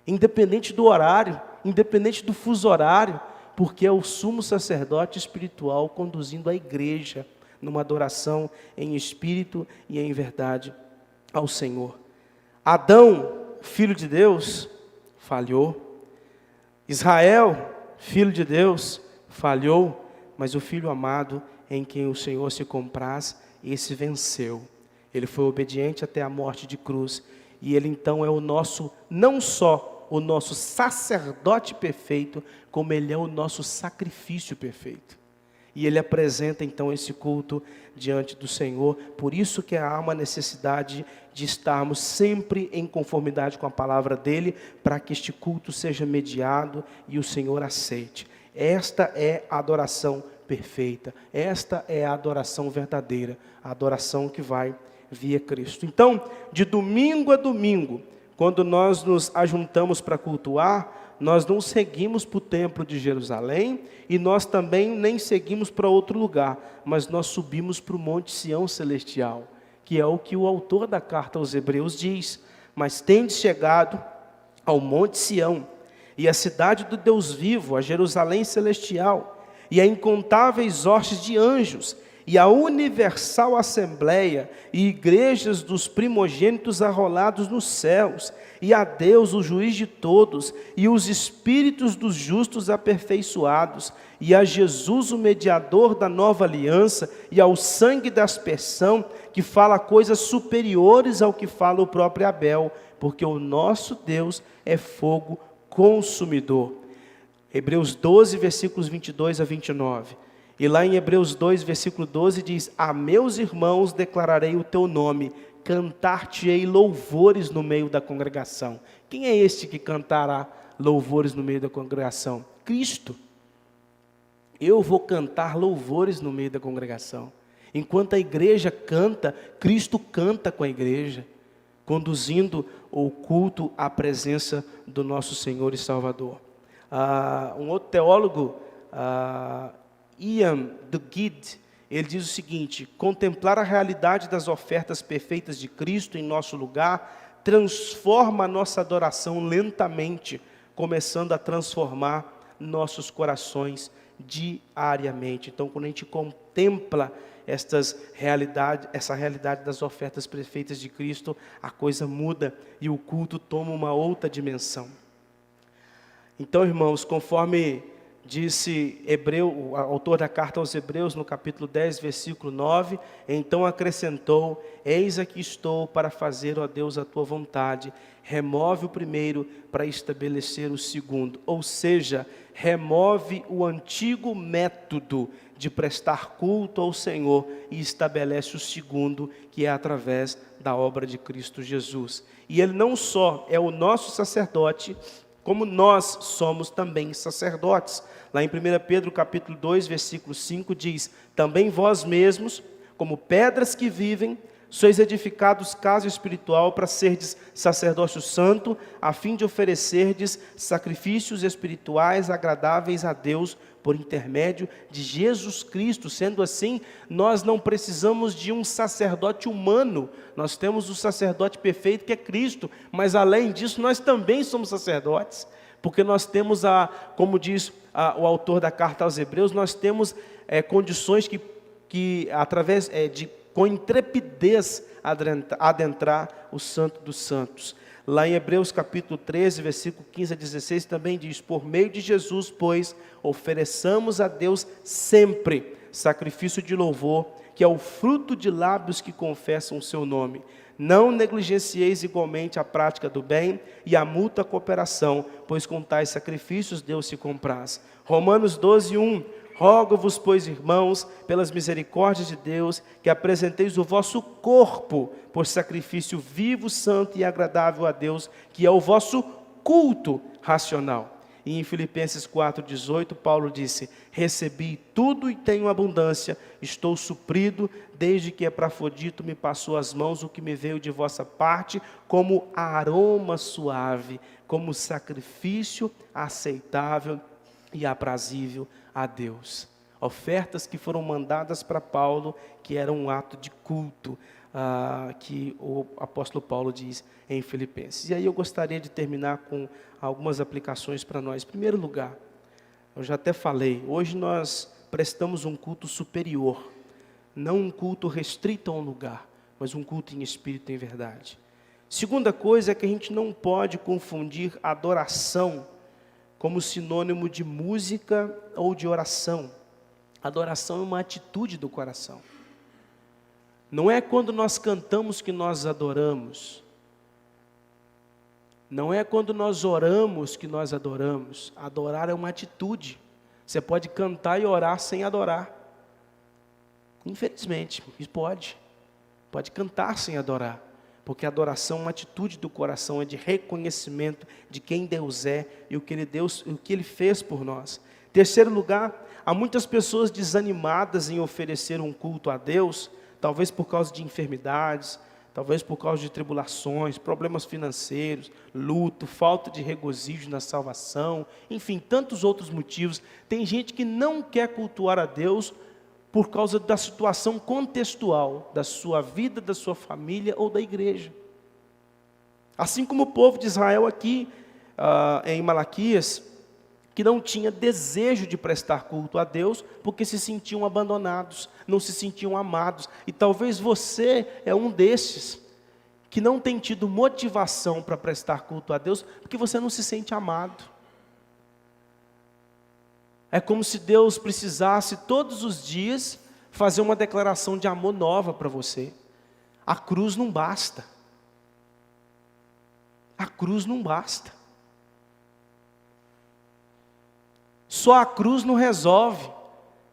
independente do horário, independente do fuso horário, porque é o sumo sacerdote espiritual conduzindo a igreja numa adoração em espírito e em verdade ao Senhor. Adão, filho de Deus, falhou. Israel, filho de Deus, falhou, mas o Filho amado em quem o Senhor se compraz, esse venceu. Ele foi obediente até a morte de cruz, e Ele então é o nosso, não só o nosso sacerdote perfeito, como Ele é o nosso sacrifício perfeito. E Ele apresenta então esse culto diante do Senhor. Por isso que há uma necessidade de estarmos sempre em conformidade com a palavra dEle, para que este culto seja mediado e o Senhor aceite. Esta é a adoração perfeita, esta é a adoração verdadeira, a adoração que vai via Cristo. Então, de domingo a domingo, quando nós nos ajuntamos para cultuar, nós não seguimos para o templo de Jerusalém e nós também nem seguimos para outro lugar, mas nós subimos para o Monte Sião Celestial, que é o que o autor da carta aos Hebreus diz. mas tendes chegado ao monte Sião, e à cidade do Deus vivo, a Jerusalém celestial, e a incontáveis hostes de anjos, e a universal assembleia, e igrejas dos primogênitos arrolados nos céus, e a Deus, o juiz de todos, e os espíritos dos justos aperfeiçoados, e a Jesus, o mediador da nova aliança, e ao sangue da aspersão, que fala coisas superiores ao que fala o próprio Abel, porque o nosso Deus é fogo consumidor. Hebreus 12, versículos 22 a 29. E lá em Hebreus 2, versículo 12 diz: a meus irmãos declararei o teu nome, cantar-te-ei louvores no meio da congregação. Quem é este que cantará louvores no meio da congregação? Cristo. Eu vou cantar louvores no meio da congregação. Enquanto a igreja canta, Cristo canta com a igreja, conduzindo o culto à presença do nosso Senhor e Salvador. Um outro teólogo, Ian Duguid, ele diz o seguinte: contemplar a realidade das ofertas perfeitas de Cristo em nosso lugar transforma a nossa adoração lentamente, começando a transformar nossos corações diariamente. Então, quando a gente contempla essa realidade das ofertas perfeitas de Cristo, a coisa muda e o culto toma uma outra dimensão. Então, irmãos, conforme disse o autor da carta aos Hebreus, no capítulo 10, versículo 9, então acrescentou: eis aqui estou para fazer, ó Deus, a tua vontade, remove o primeiro para estabelecer o segundo. Ou seja, remove o antigo método de prestar culto ao Senhor e estabelece o segundo, que é através da obra de Cristo Jesus. E Ele não só é o nosso sacerdote, como nós somos também sacerdotes. Lá em 1 Pedro capítulo 2, versículo 5 diz: também vós mesmos, como pedras que vivem, sois edificados casa espiritual para serdes sacerdócio santo, a fim de oferecerdes sacrifícios espirituais agradáveis a Deus por intermédio de Jesus Cristo. Sendo assim, nós não precisamos de um sacerdote humano, nós temos o sacerdote perfeito que é Cristo, mas além disso nós também somos sacerdotes, porque nós temos, como diz o autor da carta aos Hebreus, nós temos condições que através com intrepidez adentrar o Santo dos Santos. Lá em Hebreus capítulo 13, versículo 15 a 16, também diz: por meio de Jesus, pois, ofereçamos a Deus sempre sacrifício de louvor, que é o fruto de lábios que confessam o seu nome. Não negligencieis igualmente a prática do bem e a mútua cooperação, pois com tais sacrifícios Deus se compraz. Romanos 12, 1. Rogo-vos, pois, irmãos, pelas misericórdias de Deus, que apresenteis o vosso corpo por sacrifício vivo, santo e agradável a Deus, que é o vosso culto racional. E em Filipenses 4,18, Paulo disse: recebi tudo e tenho abundância, estou suprido, desde que Epafrodito me passou as mãos o que me veio de vossa parte, como aroma suave, como sacrifício aceitável e aprazível a Deus. Ofertas que foram mandadas para Paulo, que era um ato de culto, que o apóstolo Paulo diz em Filipenses. E aí eu gostaria de terminar com algumas aplicações para nós. Em primeiro lugar, eu já até falei, hoje nós prestamos um culto superior, não um culto restrito a um lugar, mas um culto em espírito e em verdade. Segunda coisa é que a gente não pode confundir adoração como sinônimo de música ou de oração. Adoração é uma atitude do coração. Não é quando nós cantamos que nós adoramos. Não é quando nós oramos que nós adoramos. Adorar é uma atitude. Você pode cantar e orar sem adorar. Infelizmente, isso pode. Pode cantar sem adorar. Porque a adoração é uma atitude do coração, é de reconhecimento de quem Deus é e o que Ele fez por nós. Terceiro lugar, há muitas pessoas desanimadas em oferecer um culto a Deus, talvez por causa de enfermidades, talvez por causa de tribulações, problemas financeiros, luto, falta de regozijo na salvação, enfim, tantos outros motivos. Tem gente que não quer cultuar a Deus por causa da situação contextual da sua vida, da sua família ou da igreja. Assim como o povo de Israel aqui, em Malaquias, que não tinha desejo de prestar culto a Deus, porque se sentiam abandonados, não se sentiam amados. E talvez você é um desses, que não tem tido motivação para prestar culto a Deus, porque você não se sente amado. É como se Deus precisasse todos os dias fazer uma declaração de amor nova para você. A cruz não basta. A cruz não basta. Só a cruz não resolve.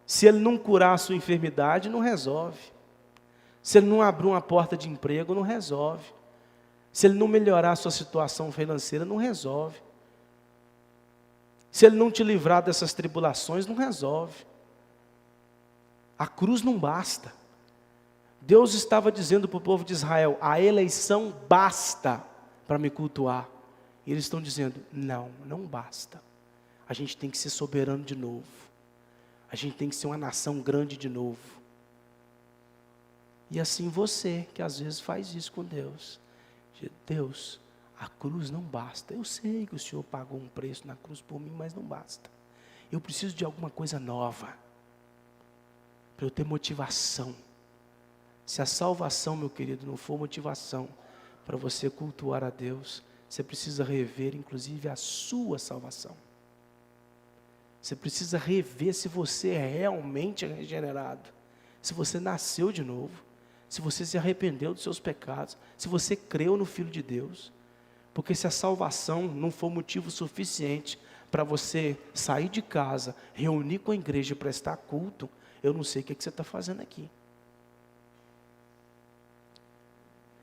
Se Ele não curar a sua enfermidade, não resolve. Se Ele não abrir uma porta de emprego, não resolve. Se Ele não melhorar a sua situação financeira, não resolve. Se Ele não te livrar dessas tribulações, não resolve. A cruz não basta. Deus estava dizendo para o povo de Israel, a eleição basta para me cultuar. E eles estão dizendo, não basta. A gente tem que ser soberano de novo. A gente tem que ser uma nação grande de novo. E assim você, que às vezes faz isso com Deus. Deus, a cruz não basta. Eu sei que o Senhor pagou um preço na cruz por mim, mas não basta. Eu preciso de alguma coisa nova. Para eu ter motivação. Se a salvação, meu querido, não for motivação para você cultuar a Deus, você precisa rever, inclusive, a sua salvação. Você precisa rever se você é realmente regenerado. Se você nasceu de novo. Se você se arrependeu dos seus pecados. Se você creu no Filho de Deus. Porque se a salvação não for motivo suficiente para você sair de casa, reunir com a igreja e prestar culto, eu não sei o que você está fazendo aqui.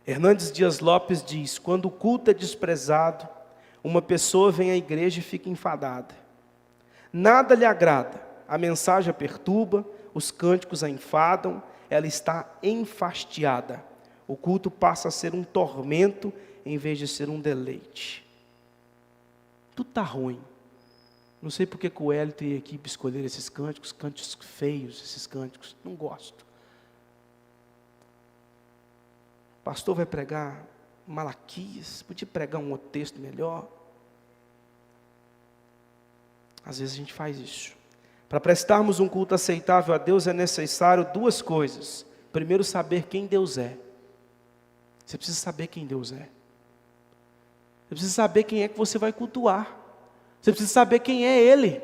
Hernandes Dias Lopes diz, quando o culto é desprezado, uma pessoa vem à igreja e fica enfadada. Nada lhe agrada, a mensagem a perturba, os cânticos a enfadam, ela está enfastiada. O culto passa a ser um tormento em vez de ser um deleite. Tudo está ruim. Não sei porque que o Hélito e a equipe escolheram esses cânticos feios, esses cânticos, não gosto. O pastor vai pregar Malaquias, podia pregar um outro texto melhor. Às vezes a gente faz isso. Para prestarmos um culto aceitável a Deus é necessário duas coisas. Primeiro, saber quem Deus é. Você precisa saber quem Deus é. Você precisa saber quem é que você vai cultuar. Você precisa saber quem é Ele.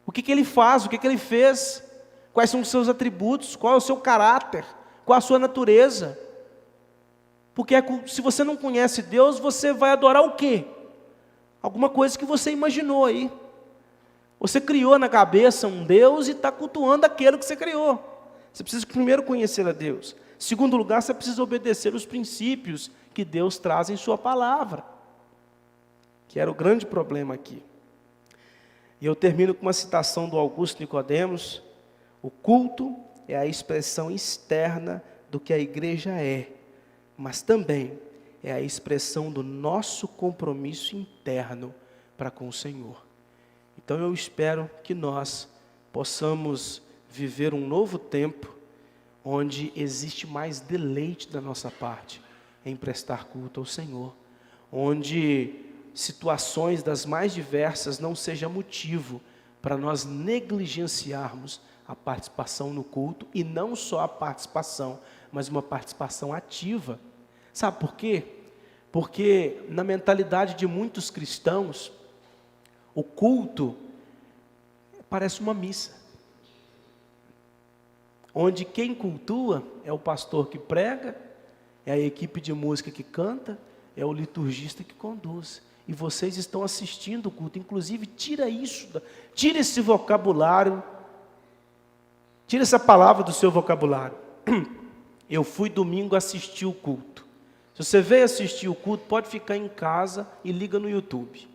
O que Ele faz, o que Ele fez. Quais são os seus atributos, qual é o seu caráter, qual a sua natureza. Porque se você não conhece Deus, você vai adorar o quê? Alguma coisa que você imaginou aí. Você criou na cabeça um Deus e está cultuando aquele que você criou. Você precisa primeiro conhecer a Deus. Em segundo lugar, você precisa obedecer os princípios que Deus traz em sua palavra. Que era o grande problema aqui. E eu termino com uma citação do Augusto Nicodemos. O culto é a expressão externa do que a igreja é, mas também é a expressão do nosso compromisso interno para com o Senhor. Então eu espero que nós possamos viver um novo tempo, onde existe mais deleite da nossa parte em prestar culto ao Senhor, onde situações das mais diversas não seja motivo para nós negligenciarmos a participação no culto, e não só a participação, mas uma participação ativa. Sabe por quê? Porque na mentalidade de muitos cristãos, o culto parece uma missa, onde quem cultua é o pastor que prega, é a equipe de música que canta, é o liturgista que conduz. E vocês estão assistindo o culto. Inclusive, tira esse vocabulário, tira essa palavra do seu vocabulário. Eu fui domingo assistir o culto. Se você veio assistir o culto, pode ficar em casa e liga no YouTube.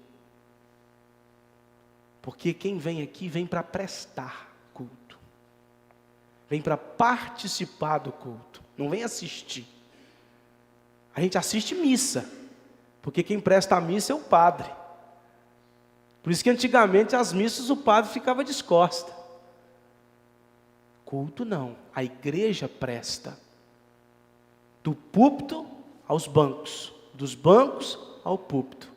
Porque quem vem aqui vem para prestar culto. Vem para participar do culto. Não vem assistir. A gente assiste missa. Porque quem presta a missa é o padre. Por isso que antigamente as missas o padre ficava descosta. Culto não. A igreja presta. Do púlpito aos bancos. dos bancos ao púlpito.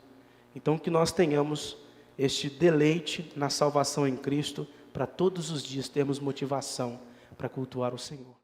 Então que nós tenhamos este deleite na salvação em Cristo, para todos os dias termos motivação para cultuar o Senhor.